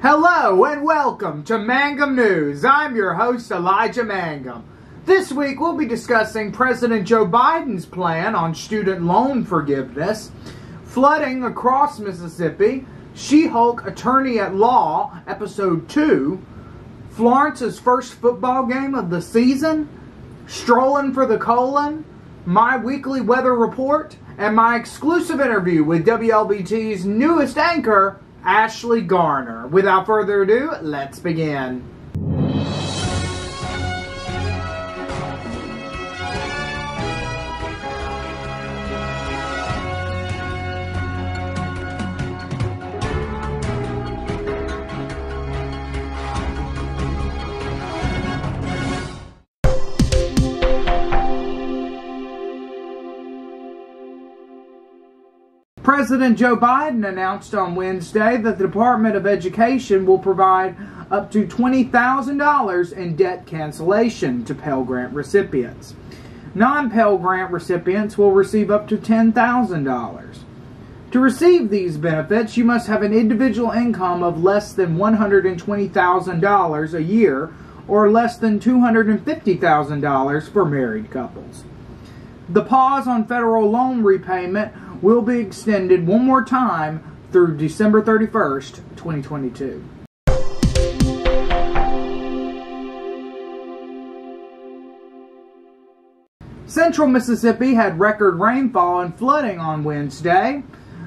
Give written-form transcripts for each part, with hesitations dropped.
Hello and welcome to Mangum News. I'm your host, Elijah Mangum. This week we'll be discussing President Joe Biden's plan on student loan forgiveness, flooding across Mississippi, She-Hulk Attorney at Law, Episode 2, Florence's first football game of the season, Strollin for the colon, my weekly weather report, and my exclusive interview with WLBT's newest anchor, Ashely Garner. Without further ado, let's begin. President Joe Biden announced on Wednesday that the Department of Education will provide up to $20,000 in debt cancellation to Pell Grant recipients. Non-Pell Grant recipients will receive up to $10,000. To receive these benefits, you must have an individual income of less than $120,000 a year or less than $250,000 for married couples. The pause on federal loan repayment will be extended one more time through December 31st, 2022. Central Mississippi had record rainfall and flooding on Wednesday.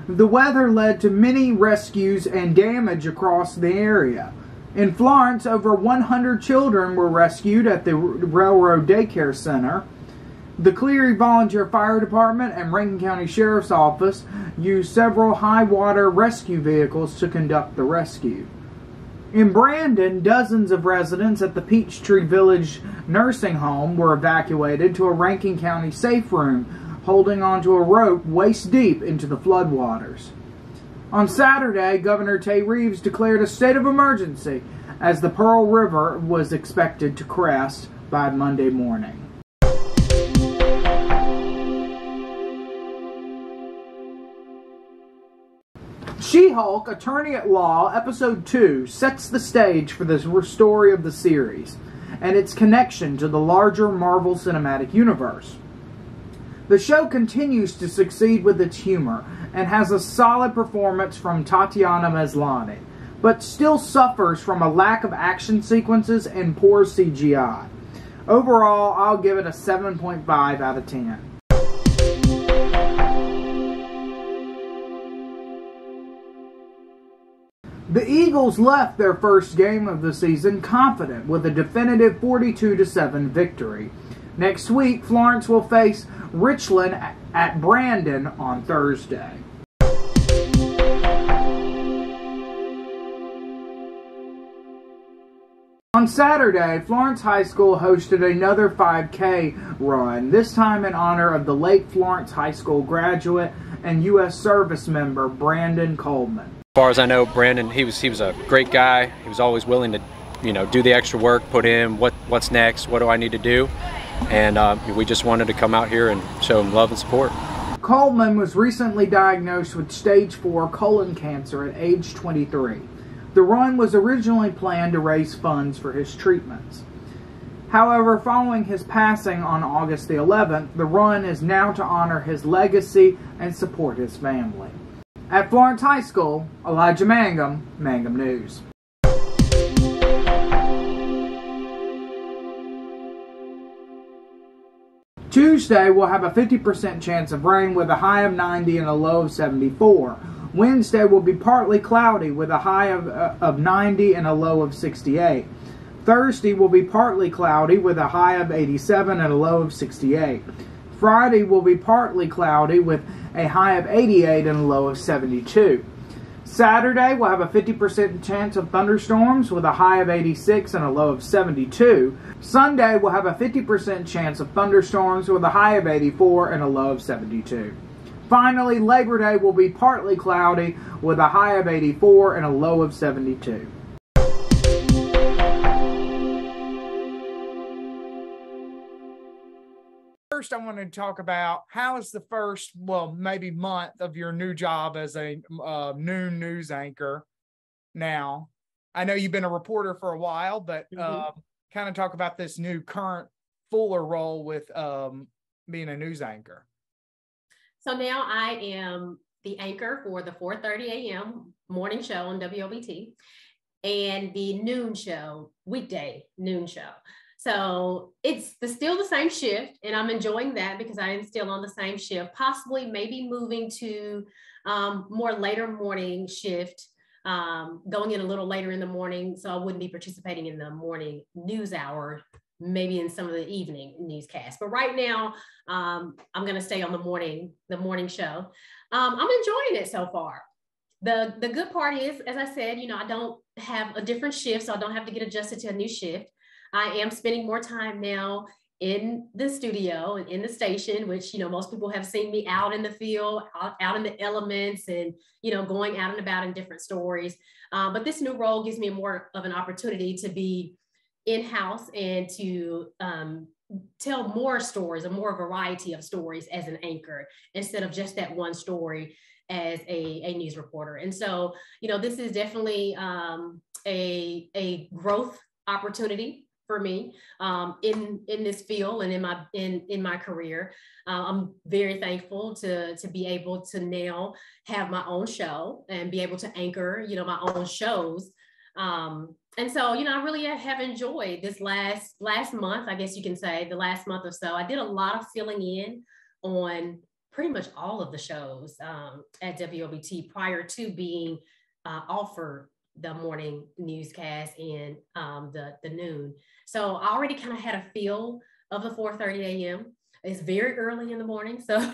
The weather led to many rescues and damage across the area. In Florence, over 100 children were rescued at the Railroad Daycare Center. The Cleary Volunteer Fire Department and Rankin County Sheriff's Office used several high-water rescue vehicles to conduct the rescue. In Brandon, dozens of residents at the Peachtree Village nursing home were evacuated to a Rankin County safe room, holding onto a rope waist-deep into the floodwaters. On Saturday, Governor Tay Reeves declared a state of emergency as the Pearl River was expected to crest by Monday morning. She-Hulk Attorney at Law, Episode 2, sets the stage for the story of the series and its connection to the larger Marvel Cinematic Universe. The show continues to succeed with its humor and has a solid performance from Tatiana Maslany, but still suffers from a lack of action sequences and poor CGI. Overall, I'll give it a 7.5 out of 10. The Eagles left their first game of the season confident with a definitive 42-7 victory. Next week, Florence will face Richland at Brandon on Thursday. On Saturday, Florence High School hosted another 5K run, this time in honor of the late Florence High School graduate and U.S. service member Brandon Coleman. As far as I know, Brandon, he was a great guy. He was always willing to, do the extra work, put in what's next, what do I need to do, and we just wanted to come out here and show him love and support. Coleman was recently diagnosed with stage 4 colon cancer at age 23. The run was originally planned to raise funds for his treatments. However, following his passing on August the 11th, the run is now to honor his legacy and support his family. At Florence High School, Elijah Mangum, Mangum News. Tuesday will have a 50% chance of rain with a high of 90 and a low of 74. Wednesday will be partly cloudy with a high of 90 and a low of 68. Thursday will be partly cloudy with a high of 87 and a low of 68. Friday will be partly cloudy with a high of 88 and a low of 72. Saturday will have a 50% chance of thunderstorms with a high of 86 and a low of 72. Sunday will have a 50% chance of thunderstorms with a high of 84 and a low of 72. Finally, Labor Day will be partly cloudy with a high of 84 and a low of 72. First, I want to talk about how is the first, maybe month of your new job as a noon news anchor now. I know you've been a reporter for a while, but kind of talk about this new current fuller role with being a news anchor. So now I am the anchor for the 4:30 a.m. morning show on WLBT and the noon show, weekday noon show. So it's still the same shift, and I'm enjoying that because I am still on the same shift, possibly maybe moving to more later morning shift, going in a little later in the morning. So I wouldn't be participating in the morning news hour, maybe in some of the evening newscasts. But right now, I'm going to stay on the morning show. I'm enjoying it so far. The good part is, as I said, I don't have a different shift, so I don't have to get adjusted to a new shift. I am spending more time now in the studio and in the station, which, most people have seen me out in the field, out in the elements and, going out and about in different stories. But this new role gives me more of an opportunity to be in-house and to tell more stories, a more variety of stories as an anchor, instead of just that one story as a news reporter. And so, this is definitely a growth opportunity for me in this field and in my career. I'm very thankful to be able to now have my own show and be able to anchor, my own shows. And so, I really have enjoyed this last month, I guess you can say, the last month or so. I did a lot of filling in on pretty much all of the shows at WLBT prior to being offered the morning newscast and the noon. So I already kind of had a feel of the 4:30 a.m. It's very early in the morning. So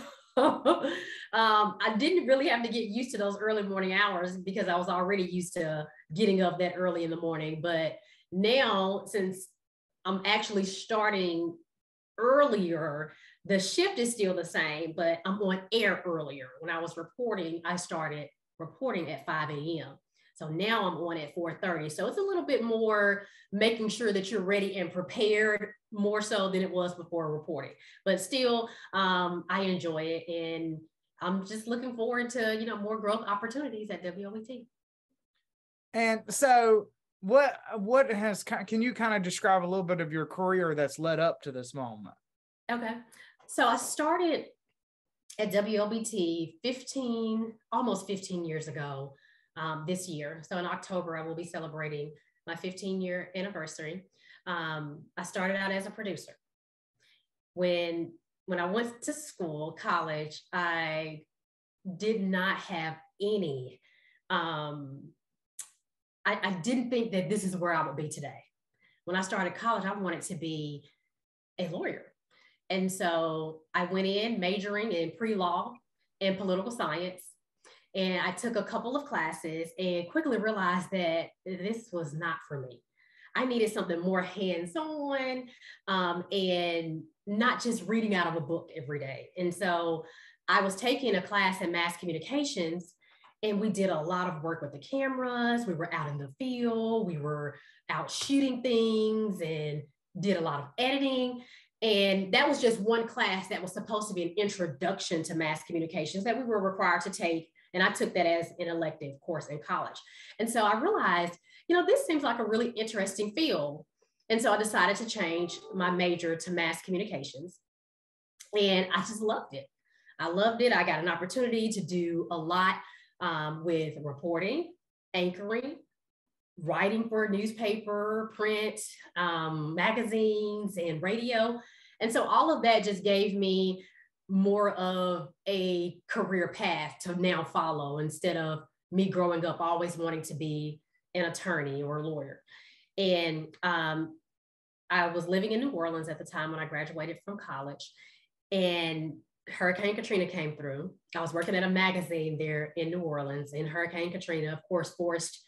I didn't really have to get used to those early morning hours because I was already used to getting up that early in the morning. But now, since I'm actually starting earlier, the shift is still the same, but I'm on air earlier. When I was reporting, I started reporting at 5 a.m. So now I'm on at 4:30. So it's a little bit more making sure that you're ready and prepared, more so than it was before reporting. But still, I enjoy it. And I'm just looking forward to, more growth opportunities at WLBT. And so what has, can you kind of describe a little bit of your career that's led up to this moment? Okay. So I started at WLBT almost 15 years ago. This year. So in October, I will be celebrating my 15-year anniversary. I started out as a producer. When I went to school, college, I did not have any, I didn't think that this is where I would be today. When I started college, I wanted to be a lawyer. And so I went in majoring in pre-law and political science. And I took a couple of classes and quickly realized that this was not for me. I needed something more hands-on and not just reading out of a book every day. And so I was taking a class in mass communications, and we did a lot of work with the cameras. We were out in the field. We were out shooting things and did a lot of editing. And that was just one class that was supposed to be an introduction to mass communications that we were required to take. And I took that as an elective course in college. And so I realized, this seems like a really interesting field. And so I decided to change my major to mass communications. And I just loved it. I loved it. I got an opportunity to do a lot with reporting, anchoring, writing for newspaper, print, magazines, and radio. And so all of that just gave me more of a career path to now follow, instead of me growing up always wanting to be an attorney or a lawyer. And I was living in New Orleans at the time when I graduated from college, and Hurricane Katrina came through. I was working at a magazine there in New Orleans, and Hurricane Katrina, of course, forced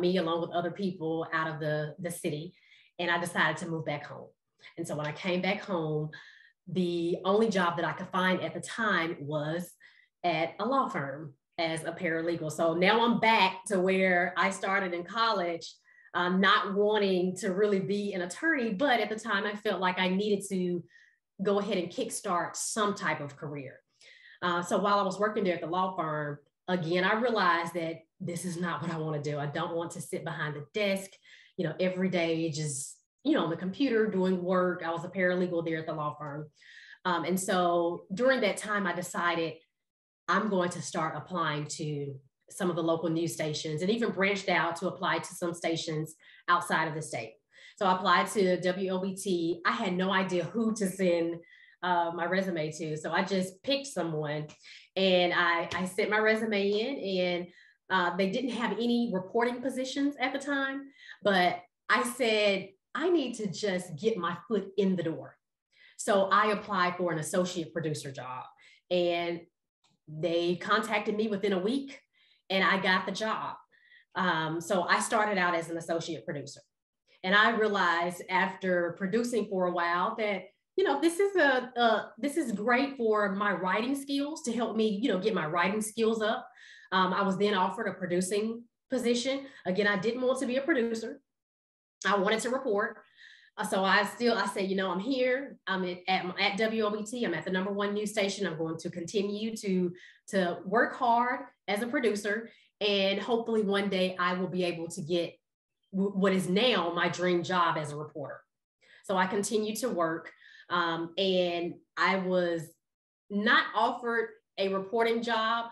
me along with other people out of the city. And I decided to move back home. And so when I came back home, the only job that I could find at the time was at a law firm as a paralegal. So now I'm back to where I started in college, not wanting to really be an attorney, but at the time I felt like I needed to go ahead and kickstart some type of career. So while I was working there at the law firm, again, I realized that this is not what I want to do. I don't want to sit behind the desk, every day, just, on the computer doing work. I was a paralegal there at the law firm. And so during that time, I decided I'm going to start applying to some of the local news stations, and even branched out to apply to some stations outside of the state. So I applied to WLBT. I had no idea who to send my resume to. So I just picked someone, and I sent my resume in, and they didn't have any reporting positions at the time, but I said, I need to just get my foot in the door. So I applied for an associate producer job, and they contacted me within a week, and I got the job. So I started out as an associate producer, and I realized after producing for a while that, this is great for my writing skills, to help me, get my writing skills up. I was then offered a producing position. Again, I didn't want to be a producer. I wanted to report. So I said, I'm here. I'm at WLBT. I'm at the #1 news station. I'm going to continue to work hard as a producer, and hopefully one day I will be able to get what is now my dream job as a reporter. So I continued to work, and I was not offered a reporting job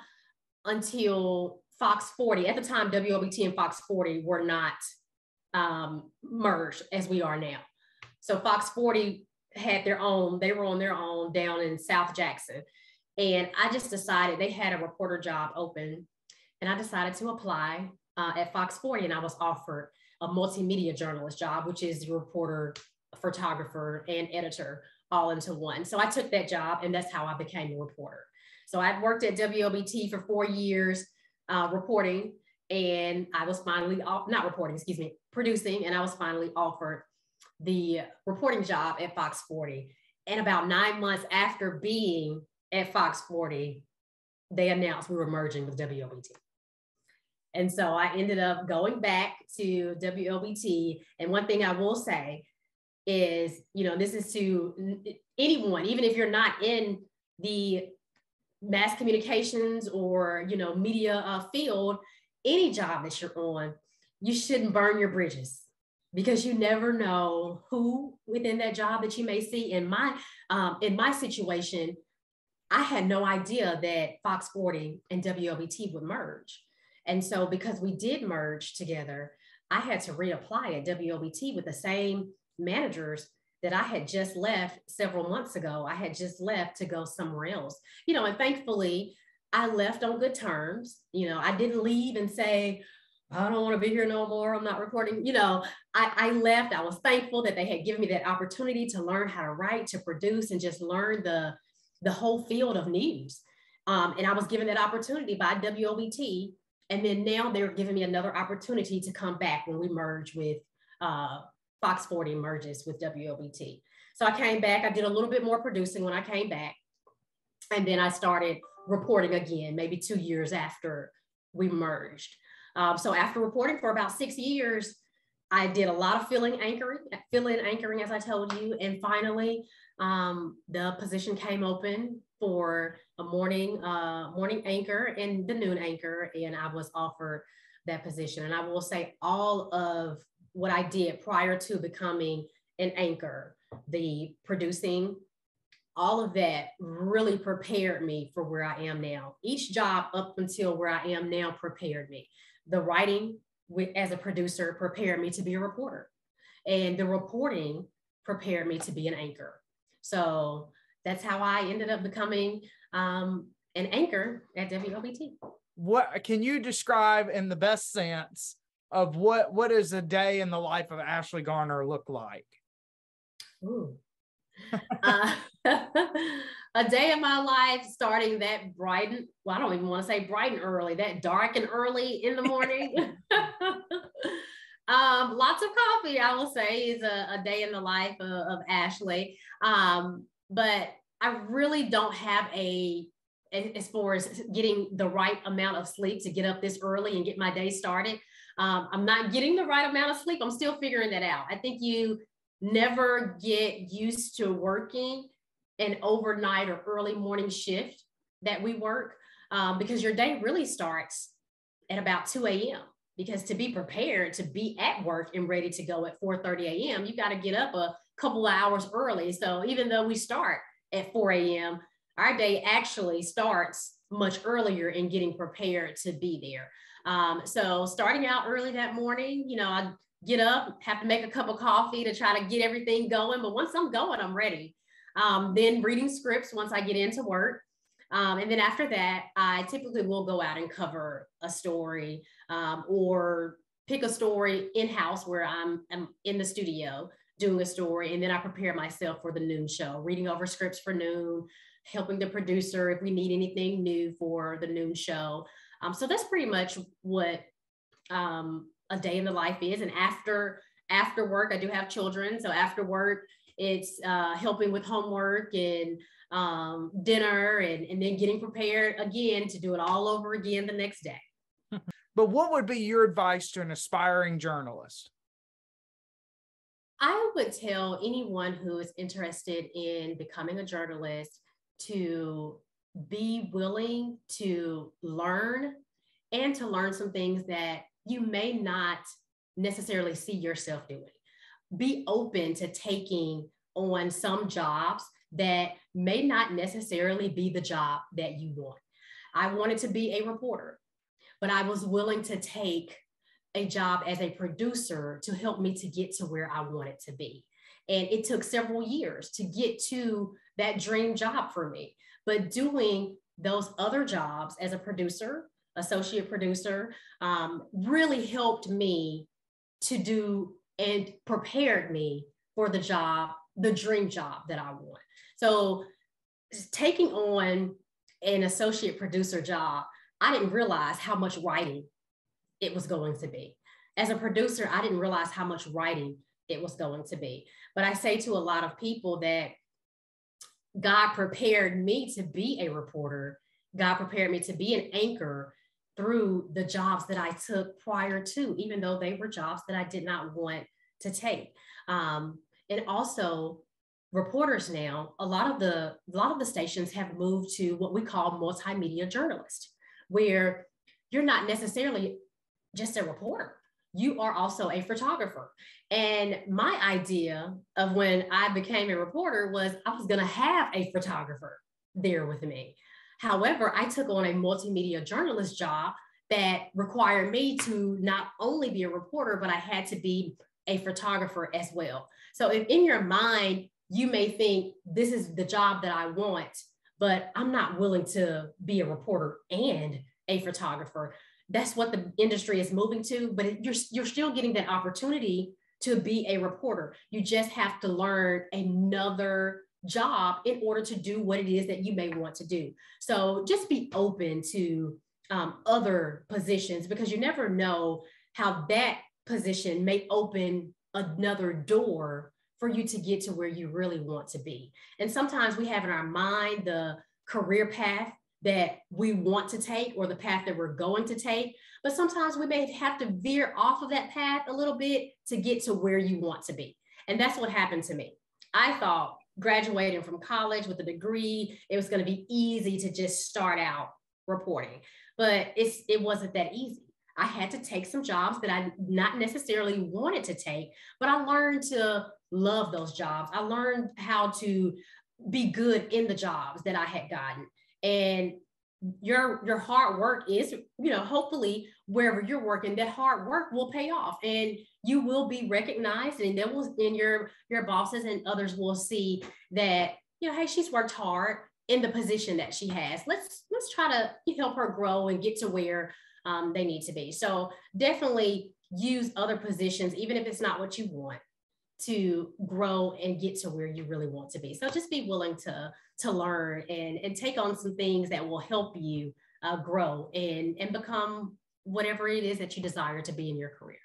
until Fox 40. At the time, WLBT and Fox 40 were not merged as we are now. So Fox 40 had their own, they were on their own down in South Jackson. And I just decided, they had a reporter job open, and I decided to apply at Fox 40, and I was offered a multimedia journalist job, which is the reporter, photographer, and editor all into one. So I took that job, and that's how I became a reporter. So I worked at WLBT for 4 years reporting, and I was finally, producing, and I was finally offered the reporting job at Fox 40. And about 9 months after being at Fox 40, they announced we were merging with WLBT. And so I ended up going back to WLBT. And one thing I will say is, this is to anyone, even if you're not in the mass communications or, media field, any job that you're on, you shouldn't burn your bridges, because you never know who within that job that you may see. In my situation, I had no idea that Fox 40 and WLBT would merge. And so because we did merge together, I had to reapply at WLBT with the same managers that I had just left several months ago. I had just left to go somewhere else, and thankfully I left on good terms. I didn't leave and say, I don't want to be here no more, I'm not reporting. I left. I was thankful that they had given me that opportunity to learn how to write, to produce, and just learn the whole field of news. And I was given that opportunity by WLBT. And then now they're giving me another opportunity to come back when we merge with Fox 40 merges with WLBT. So I came back. I did a little bit more producing when I came back. And then I started reporting again, maybe 2 years after we merged. So after reporting for about 6 years, I did a lot of fill-in anchoring, as I told you. And finally, the position came open for a morning anchor and the noon anchor, and I was offered that position. And I will say, all of what I did prior to becoming an anchor, the producing, all of that really prepared me for where I am now. Each job up until where I am now prepared me. The writing as a producer prepared me to be a reporter, and the reporting prepared me to be an anchor. So that's how I ended up becoming an anchor at WLBT. What can you describe in the best sense of what does a day in the life of Ashely Garner look like? Ooh. A day in my life starting that bright and, well, I don't even want to say bright and early, that dark and early in the morning. Lots of coffee, I will say, is a day in the life of Ashely. But I really don't have as far as getting the right amount of sleep to get up this early and get my day started. I'm not getting the right amount of sleep. I'm still figuring that out. I think you never get used to working an overnight or early morning shift that we work. because your day really starts at about 2 a.m. Because to be prepared to be at work and ready to go at 4:30 a.m., you got to get up a couple of hours early. So even though we start at 4 a.m., our day actually starts much earlier in getting prepared to be there. So starting out early that morning, I get up, have to make a cup of coffee to try to get everything going. But once I'm going, I'm ready. Then reading scripts once I get into work. And then after that, I typically will go out and cover a story or pick a story in-house where I'm in the studio doing a story. And then I prepare myself for the noon show, reading over scripts for noon, helping the producer if we need anything new for the noon show. So that's pretty much what a day in the life is. And after work, I do have children. So after work, it's helping with homework and dinner and then getting prepared again to do it all over again the next day. But what would be your advice to an aspiring journalist? I would tell anyone who is interested in becoming a journalist to be willing to learn and to learn some things that you may not necessarily see yourself doing. Be open to taking on some jobs that may not necessarily be the job that you want. I wanted to be a reporter, but I was willing to take a job as a producer to help me to get to where I wanted to be. And it took several years to get to that dream job for me. But doing those other jobs as a producer, associate producer, really helped me to do and prepared me for the job, the dream job that I want. So taking on an associate producer job, I didn't realize how much writing it was going to be. As a producer, I didn't realize how much writing it was going to be. But I say to a lot of people that God prepared me to be a reporter. God prepared me to be an anchor through the jobs that I took prior to, even though they were jobs that I did not want to take. And also reporters now, a lot of the stations have moved to what we call multimedia journalist, where you're not necessarily just a reporter. You are also a photographer. And my idea of when I became a reporter was I was going to have a photographer there with me. However, I took on a multimedia journalist job that required me to not only be a reporter, but I had to be a photographer as well. So if in your mind, you may think this is the job that I want, but I'm not willing to be a reporter and a photographer. That's what the industry is moving to, but you're still getting that opportunity to be a reporter. You just have to learn another job in order to do what it is that you may want to do. So just be open to other positions, because you never know how that position may open another door for you to get to where you really want to be. And sometimes we have in our mind the career path that we want to take or the path that we're going to take. But sometimes we may have to veer off of that path a little bit to get to where you want to be. And that's what happened to me. I thought graduating from college with a degree, it was going to be easy to just start out reporting, but it wasn't that easy. I had to take some jobs that I not necessarily wanted to take, but I learned to love those jobs. I learned how to be good in the jobs that I had gotten. And your hard work is, hopefully wherever you're working, that hard work will pay off and you will be recognized, and your bosses and others will see that, hey, she's worked hard in the position that she has. Let's try to help her grow and get to where they need to be. So definitely use other positions, even if it's not what you want, to grow and get to where you really want to be. So just be willing to learn and take on some things that will help you grow and become whatever it is that you desire to be in your career.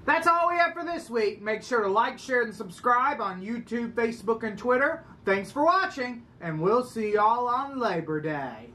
That's all we have for this week. Make sure to like, share, and subscribe on YouTube, Facebook, and Twitter. Thanks for watching, and we'll see y'all on Labor Day.